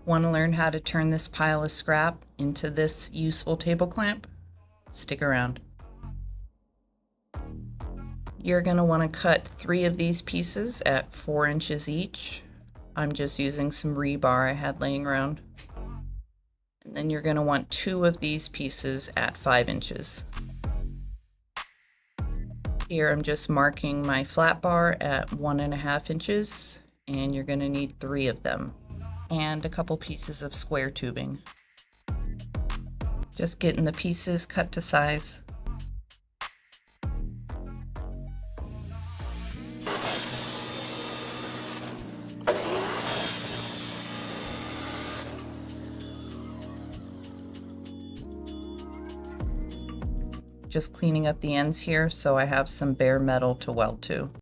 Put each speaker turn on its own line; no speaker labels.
Want to learn how to turn this pile of scrap into this useful table clamp? Stick around. You're going to want to cut 3 of these pieces at 4 inches each. I'm just using some rebar I had laying around. And then you're going to want 2 of these pieces at 5 inches. Here I'm just marking my flat bar at 1.5 inches, and you're going to need 3 of them, and a couple pieces of square tubing. Just getting the pieces cut to size. Just cleaning up the ends here so I have some bare metal to weld to.